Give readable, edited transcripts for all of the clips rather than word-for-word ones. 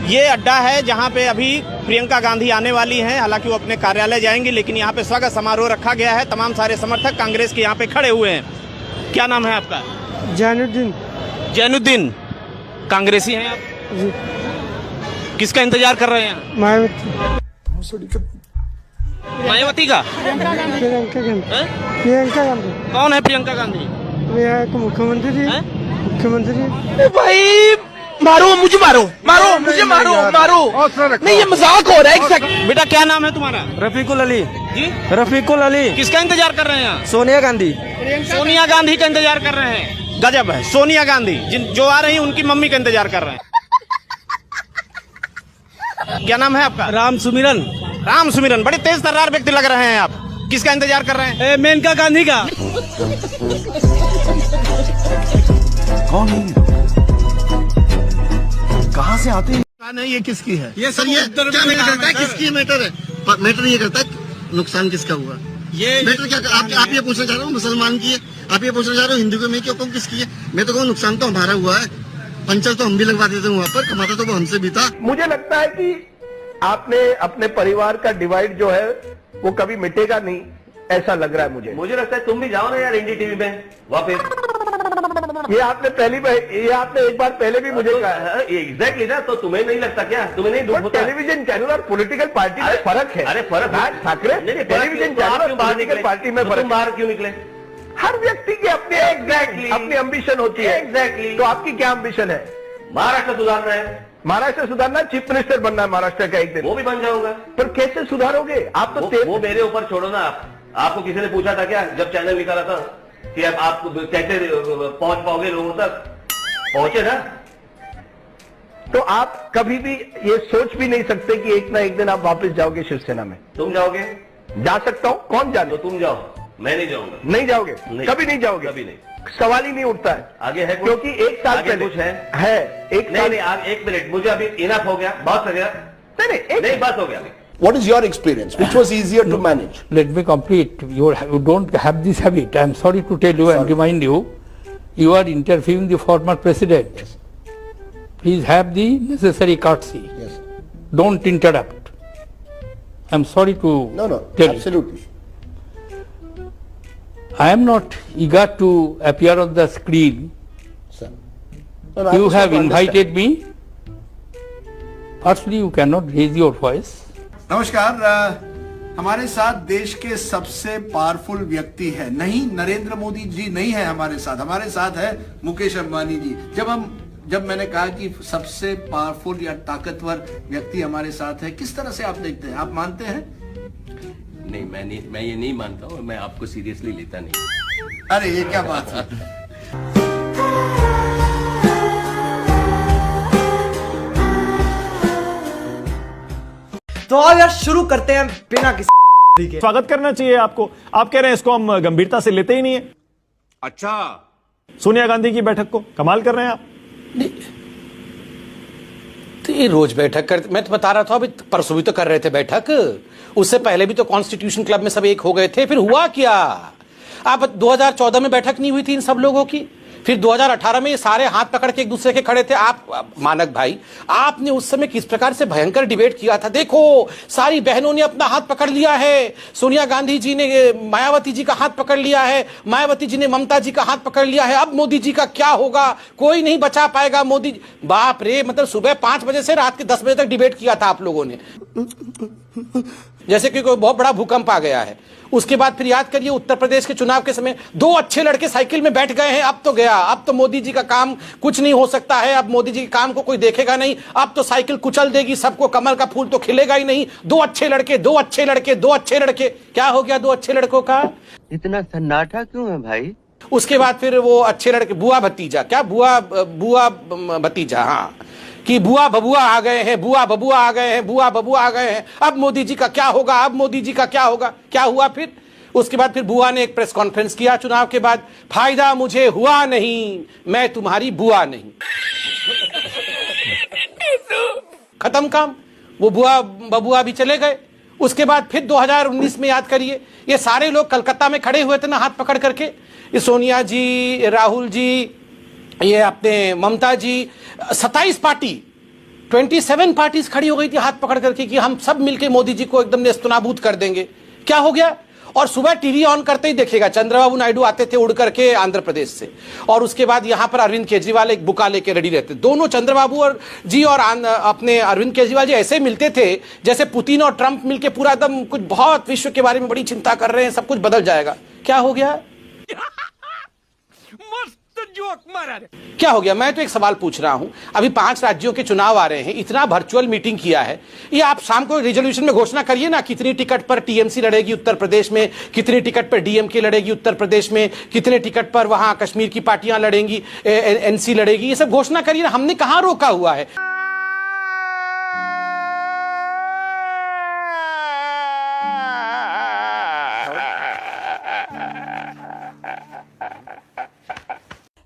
ये अड्डा है जहां पे अभी प्रियंका गांधी आने वाली हैं। हालांकि वो अपने कार्यालय जाएंगी, लेकिन यहाँ पे स्वागत समारोह रखा गया है। तमाम सारे समर्थक कांग्रेस के यहाँ पे खड़े हुए हैं। क्या नाम है आपका? जैनुद्दीन। जैनुद्दीन, कांग्रेसी हैं आप? जी। किसका इंतजार कर रहे हैं? मायावती का? प्रियंका गांधी। हैं? प्रियंका गांधी कौन है प्रियंका गांधी? मुख्यमंत्री जी। मुख्यमंत्री। भाई मारो मुझे, मारो मुझे, मारो नहीं, ये मजाक हो रहा है। एक सेकंड बेटा, क्या नाम है तुम्हारा? रफीकुल अली। जी, रफीकुल अली। किसका इंतजार कर रहे हैं? सोनिया गांधी। सोनिया गांधी का इंतजार कर रहे हैं। गजब है, सोनिया गांधी जो आ रही है उनकी मम्मी का इंतजार कर रहे हैं। क्या नाम है आपका? राम सुमिरन। राम सुमिरन, बड़े तेज तर्रार व्यक्ति लग रहे हैं आप। किसका इंतजार कर रहे हैं? मेनका गांधी का। कौन है ये? कहाँ से आते हैं? नहीं, ये किसकी है? ये सर, ये क्या मैटर करता है? किसकी मैटर है? मैटर ये करता है नुकसान किसका हुआ। ये मैटर क्या? आप ये पूछना चाह रहे हो मुसलमान की है, आप ये पूछना चाह रहे हो हिंदू को, मैं क्यों कहूँ किसकी है? मैं तो कहूँ नुकसान तो हमारा हुआ है। पंचर तो हम भी लगवा देते हैं वहाँ पर, कमाता तो वो हमसे भी था। मुझे लगता है कि आपने अपने परिवार का डिवाइड जो है वो कभी मिटेगा नहीं, ऐसा लग रहा है मुझे लगता है तुम भी जाओ ना यार इंडी टीवी में वापस। ये आपने एक बार पहले भी मुझे कहा। एग्जैक्टली ना, तो तुम्हें नहीं लगता क्या? तुम्हें नहीं दुख होता? टेलीविजन चैनल और पॉलिटिकल पार्टी में फर्क है। अरे फर्क राज ठाकरे, टेलीविजन चैनल और पॉलिटिकल पार्टी में फर्क। बाहर क्यों निकले? हर व्यक्ति की अपनी अपनी एम्बिशन होती है। एग्जैक्टली। तो आपकी क्या एम्बिशन है? महाराष्ट्र सुधारना है। महाराष्ट्र सुधारना, चीफ मिनिस्टर बनना है महाराष्ट्र का एक दिन। वो भी बन जाऊंगा। पर कैसे सुधारोगे आप? तो वो मेरे ऊपर छोड़ो ना। आपको किसी ने पूछा था क्या जब चैनल निकाला था कि आप कैसे पहुंच पाओगे लोगों तक? पहुंचे ना। तो आप कभी भी ये सोच भी नहीं सकते कि एक ना एक दिन आप वापस जाओगे शिवसेना में। तुम जाओगे? जा सकता हूं, कौन जाने? तो तुम जाओ, मैं नहीं जाऊंगा। नहीं जाओगे? नहीं। कभी नहीं जाओगे? कभी नहीं, सवाल ही नहीं उठता है। आगे है कुछ? क्योंकि एक साल पहले कुछ है एक नहीं, एक मिनट, मुझे अभी इनफ हो गया, बहुत हो गया। नहीं, बस हो गया। What is your experience? Which was easier to manage? Let me complete. You don't have this habit. I am sorry to tell you and remind you, you are interviewing the former president. Please have the necessary courtesy. Yes. Don't interrupt. I am sorry to No, tell absolutely. you. I am not eager to appear on the screen. Sir. No, I You just have want to invited me. Firstly, you cannot raise your voice. नमस्कार। हमारे साथ देश के सबसे powerful व्यक्ति है। नहीं, नरेंद्र मोदी जी नहीं है हमारे साथ है मुकेश अंबानी जी। जब मैंने कहा कि सबसे पावरफुल या ताकतवर व्यक्ति हमारे साथ है, किस तरह से आप देखते हैं? आप मानते हैं? नहीं, मैं ये नहीं मानता हूँ। मैं आपको सीरियसली लेता नहीं। अरे ये क्या बात है। तो आओ यार शुरू करते हैं बिना किसी के। स्वागत करना चाहिए आपको। आप कह रहे हैं इसको हम गंभीरता से लेते ही नहीं है। अच्छा, सोनिया गांधी की बैठक को कमाल कर रहे हैं आप। तो ये रोज बैठक कर, मैं तो बता रहा था अभी परसों भी तो कर रहे थे बैठक। उससे पहले भी तो कॉन्स्टिट्यूशन क्लब में सब एक हो गए थे। फिर हुआ क्या? आप 2014 में बैठक नहीं हुई थी इन सब लोगों की? फिर 2018 में ये सारे हाथ पकड़ के एक दूसरे के खड़े थे। आप मानक भाई, आपने उस समय किस प्रकार से भयंकर डिबेट किया था। देखो, सारी बहनों ने अपना हाथ पकड़ लिया है। सोनिया गांधी जी ने मायावती जी का हाथ पकड़ लिया है, मायावती जी ने ममता जी का हाथ पकड़ लिया है। अब मोदी जी का क्या होगा? कोई नहीं बचा पाएगा मोदी। बाप रे, मतलब सुबह 5 बजे से रात के 10 बजे तक डिबेट किया था आप लोगों ने, जैसे कि कोई बहुत बड़ा भूकंप आ गया है। उसके बाद फिर याद करिए उत्तर प्रदेश के चुनाव के समय 2 अच्छे लड़के साइकिल में बैठ गए हैं। अब तो गया, अब तो मोदी जी का काम कुछ नहीं हो सकता है। अब मोदी जी के काम को कोई देखेगा नहीं। अब तो साइकिल कुचल देगी सबको, कमल का फूल तो खिलेगा ही नहीं। 2 अच्छे लड़के, 2 अच्छे लड़के, 2 अच्छे लड़के। क्या हो गया 2 अच्छे लड़कों का? इतना सन्नाटा क्यों है भाई? उसके बाद फिर वो अच्छे लड़के, बुआ भतीजा, क्या बुआ भतीजा, हाँ, कि बुआ बबुआ आ गए हैं, बुआ बबुआ आ गए हैं, बुआ बबुआ आ गए हैं। अब मोदी जी का क्या होगा? अब मोदी जी का क्या होगा? क्या हुआ फिर? उसके बाद फिर बुआ ने एक प्रेस कॉन्फ्रेंस किया चुनाव के बाद, फायदा मुझे हुआ नहीं, मैं तुम्हारी बुआ नहीं। खत्म काम। वो बुआ बबुआ भी चले गए। उसके बाद फिर 2019 में याद करिए, ये सारे लोग कलकत्ता में खड़े हुए थे ना हाथ पकड़ करके, ये सोनिया जी, राहुल जी, ये अपने ममता जी, 27 पार्टी 27 पार्टीज खड़ी हो गई थी हाथ पकड़ करके कि हम सब मिलके मोदी जी को एकदम नेस्तनाबूद कर देंगे। क्या हो गया? और सुबह टीवी ऑन करते ही देखिएगा चंद्रबाबू नायडू आते थे उड़ करके आंध्र प्रदेश से, और उसके बाद यहां पर अरविंद केजरीवाल एक बुका लेके रेडी रहते। दोनों चंद्रबाबू और जी और अपने अरविंद केजरीवाल जी ऐसे मिलते थे जैसे पुतिन और ट्रंप मिलके पूरा एकदम कुछ बहुत विश्व के बारे में बड़ी चिंता कर रहे हैं, सब कुछ बदल जाएगा। क्या हो गया? क्या हो गया? मैं तो एक सवाल पूछ रहा हूं, अभी 5 राज्यों के चुनाव आ रहे हैं, इतना वर्चुअल मीटिंग किया है, ये आप शाम को रिजोल्यूशन में घोषणा करिए ना, कितनी टिकट पर टीएमसी लड़ेगी उत्तर प्रदेश में, कितनी टिकट पर डीएमके लड़ेगी उत्तर प्रदेश में, कितने टिकट पर वहां कश्मीर की पार्टियां लड़ेंगी, एनसी लड़ेगी, ये सब घोषणा करिए ना। हमने कहां रोका हुआ है?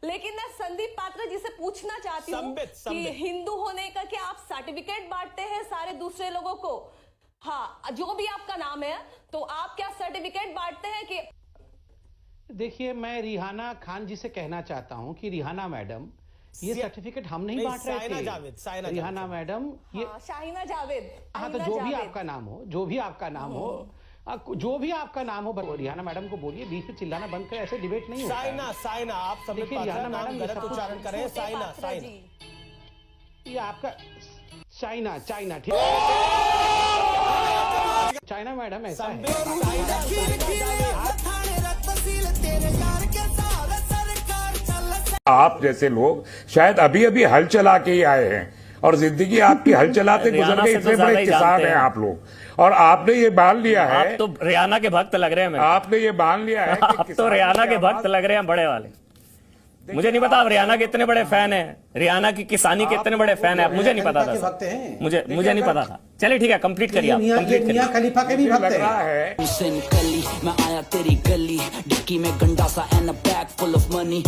लेकिन मैं संदीप पात्रा जी से पूछना चाहती हूँ कि हिंदू होने का क्या आप सर्टिफिकेट बांटते हैं सारे दूसरे लोगों को? हाँ, जो भी आपका नाम है, तो आप क्या सर्टिफिकेट बांटते हैं कि? देखिए, मैं रिहाना खान जी से कहना चाहता हूं कि रिहाना मैडम, ये सर्टिफिकेट हम नहीं बांट रहे थे। रिहाना मैडम, ये शाहिना जावेद। हाँ, तो जो भी आपका नाम हो, जो भी आपका नाम हो, जो भी आपका नाम हो, रिहाना मैडम को बोलिए बीच में चिल्लाना बंद करें, ऐसे डिबेट नहीं होता। साइना आप सब रिहाना मैडम गलत उच्चारण करें। साइना ये आपका चाइना ठीक, चाइना मैडम ऐसा है। आप जैसे लोग शायद अभी अभी हल चला के ही आए हैं और जिंदगी आपकी हल चलाते गुजर गए। इतने बड़े किसान हैं आप लोग, और आपने ये मान लिया है। आप तो रियाना के भक्त लग रहे हैं। आपने ये मान लिया है कि आप तो रियाना के भक्त लग रहे हैं, बड़े वाले। मुझे नहीं पता आप रियाना के इतने बड़े फैन हैं, रियाना की किसानी के इतने बड़े फैन हैं, मुझे नहीं पता था। मुझे नहीं पता था। चलिए ठीक है, कंप्लीट करिए आप, कंप्लीट करिए। मियां खलीफा के भी भक्त हैं। मैं आया तेरी गली, डिक्की में गंडासा and a bag full of money.